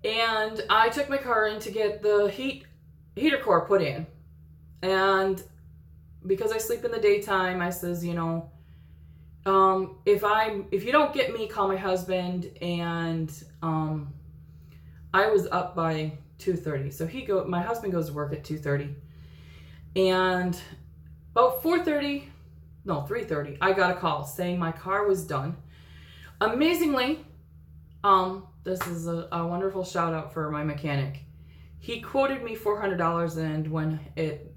and I took my car in to get the heater core put in. And because I sleep in the daytime, I says, you know, if you don't get me, call my husband. And I was up by 2:30. So my husband goes to work at 2:30. And about 3:30, I got a call saying my car was done. Amazingly, this is a wonderful shout out for my mechanic. He quoted me $400,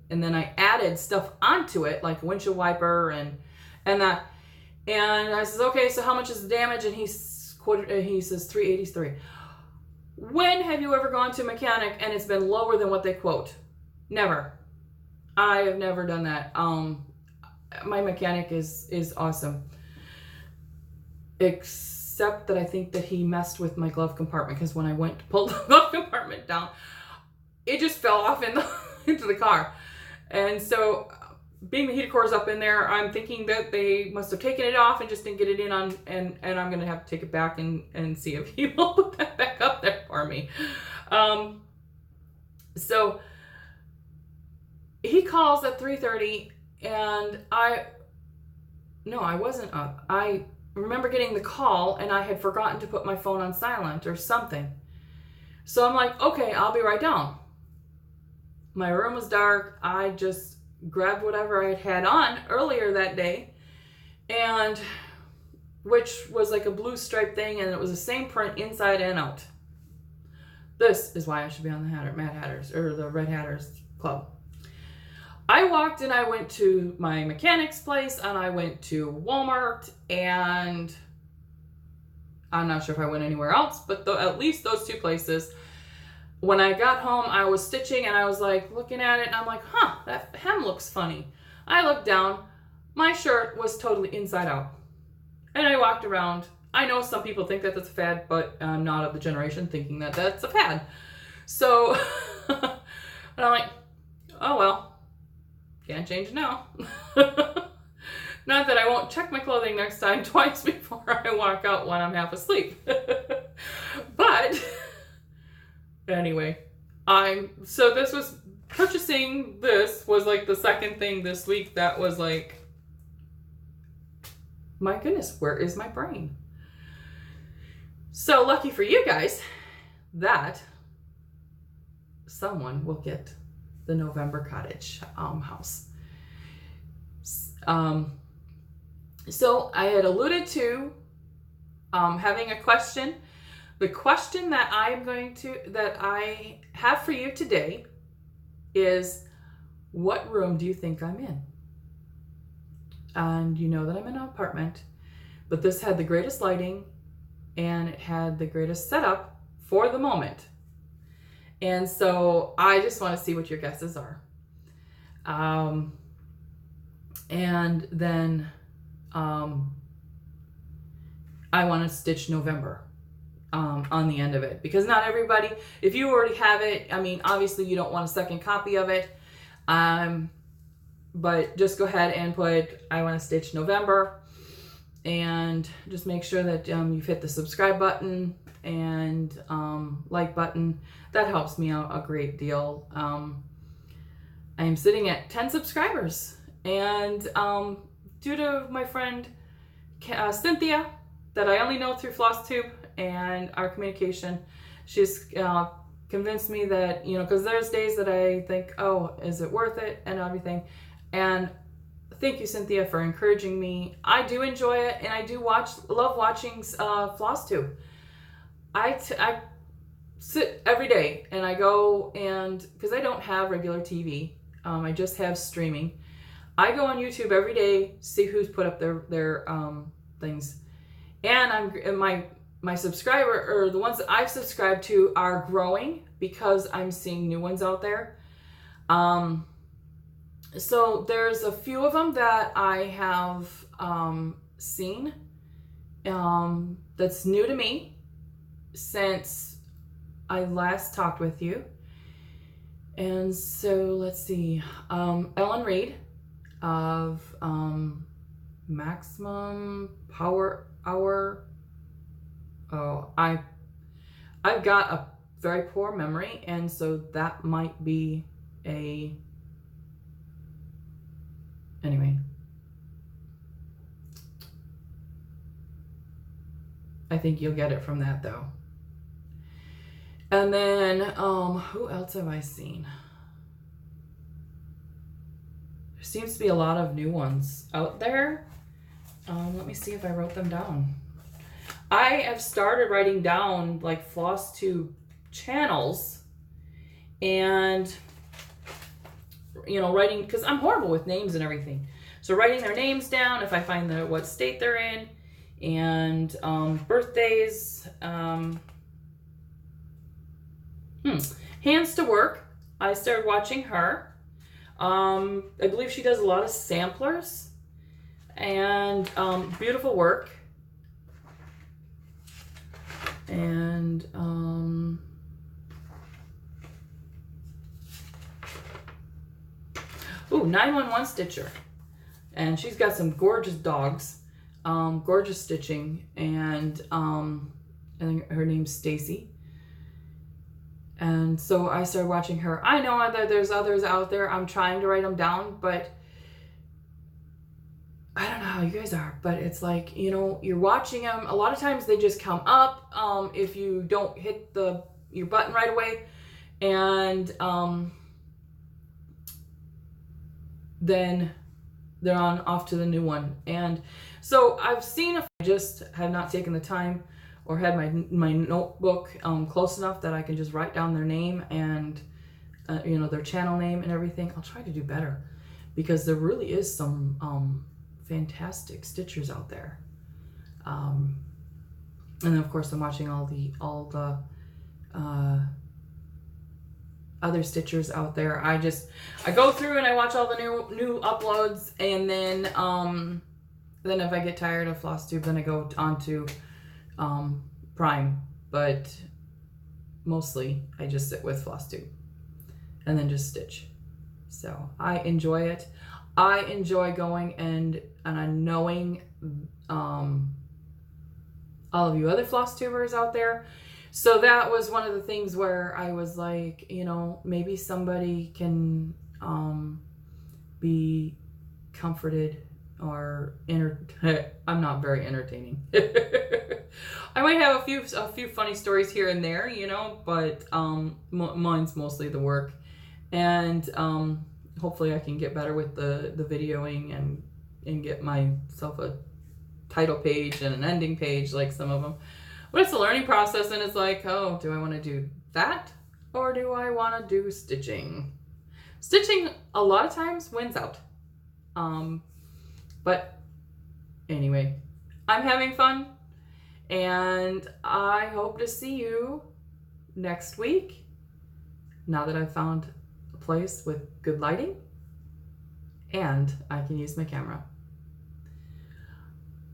and then I added stuff onto it, like windshield wiper and that. And I says, okay, so how much is the damage? And he says $383. When have you ever gone to a mechanic and it's been lower than what they quote? Never. I have never done that. My mechanic is awesome. Except that I think that he messed with my glove compartment, because when I went to pull the glove compartment down, it just fell off into the car. And so being the heated core is up in there, I'm thinking that they must have taken it off and just didn't get it in on, and I'm going to have to take it back and see if he will put that back up there for me. So he calls at 3:30, and I wasn't up. I remember getting the call and I had forgotten to put my phone on silent or something. So I'm like, okay, I'll be right down. My room was dark. I just grabbed whatever I had on earlier that day, and which was like a blue stripe thing, and it was the same print inside and out. This is why I should be on the Mad Hatters, or the Red Hatters Club. I walked and I went to my mechanic's place, and I went to Walmart, and I'm not sure if I went anywhere else, but at least those two places. When I got home, I was stitching, and I was like looking at it, and I'm like, huh, that hem looks funny. I looked down, my shirt was totally inside out. And I walked around. I know some people think that that's a fad, but I'm not of the generation thinking that that's a fad. So, and I'm like, oh well, can't change it now. Not that I won't check my clothing next time twice before I walk out when I'm half asleep. But anyway, purchasing this was like the second thing this week that was like, my goodness, where is my brain? So lucky for you guys that someone will get the November cottage house. So I had alluded to having a question. The question that I have for you today is, what room do you think I'm in? And you know that I'm in an apartment, but this had the greatest lighting and it had the greatest setup for the moment. And so I just want to see what your guesses are. And then I want to stitch November on the end of it, because not everybody, if you already have it, I mean, obviously you don't want a second copy of it. But just go ahead and put, I want to stitch November, and just make sure that you've hit the subscribe button and like button. That helps me out a great deal. I'm sitting at 10 subscribers, and due to my friend Cynthia, that I only know through Flosstube and our communication, she's convinced me that, because there's days that I think, oh, is it worth it and everything. And thank you, Cynthia, for encouraging me. I do enjoy it, and I do love watching Flosstube. I sit every day, and I go, and because I don't have regular TV, I just have streaming. I go on YouTube every day, see who's put up their things, and my subscriber, or the ones that I've subscribed to, are growing because I'm seeing new ones out there. So there's a few of them that I have seen that's new to me since I last talked with you. And so let's see, Ellen Reed of Maximum Power Hour. Oh, I've got a very poor memory, and so that might be anyway. I think you'll get it from that though. And then, who else have I seen? There seems to be a lot of new ones out there. Let me see if I wrote them down. I have started writing down like Flosstube channels and, you know, writing, because I'm horrible with names and everything. So writing their names down, if I find what state they're in, and birthdays. Hands to Work. I started watching her. I believe she does a lot of samplers and beautiful work. And 911 Stitcher. And she's got some gorgeous dogs, gorgeous stitching, and I think her name's Stacy. And so I started watching her. I know that there's others out there. I'm trying to write them down, but I don't know how you guys are, but it's like, you know, you're watching them. A lot of times they just come up if you don't hit your button right away. And then they're off to the new one. And so I've seen, I just have not taken the time or had my notebook close enough that I can just write down their name and you know, their channel name and everything. I'll try to do better, because there really is some fantastic stitchers out there. And then of course I'm watching all the other stitchers out there. I go through and I watch all the new uploads, and then if I get tired of Flosstube, then I go on to Prime, but mostly I just sit with Flosstube and then just stitch. So I enjoy it. I enjoy going and knowing all of you other Flosstubers out there. So that was one of the things where I was like, you know, maybe somebody can be comforted or I'm not very entertaining. I might have a few funny stories here and there, you know, but mine's mostly the work. And hopefully I can get better with the videoing and get myself a title page and an ending page like some of them. But it's a learning process, and it's like, oh, do I want to do that or do I want to do stitching? Stitching a lot of times wins out. But anyway, I'm having fun, and I hope to see you next week, now that I've found a place with good lighting and I can use my camera.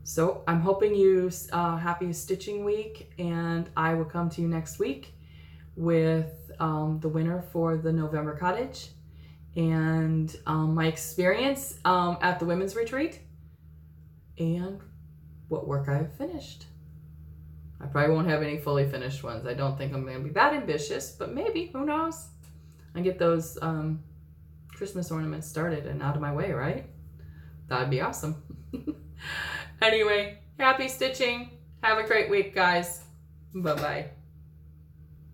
So I'm hoping you happy stitching week, and I will come to you next week with the winner for the November cottage and my experience at the women's retreat and what work I've finished. I probably won't have any fully finished ones. I don't think I'm going to be that ambitious, but maybe, who knows? I get those Christmas ornaments started and out of my way, right? That'd be awesome. Anyway, happy stitching. Have a great week, guys. Bye-bye.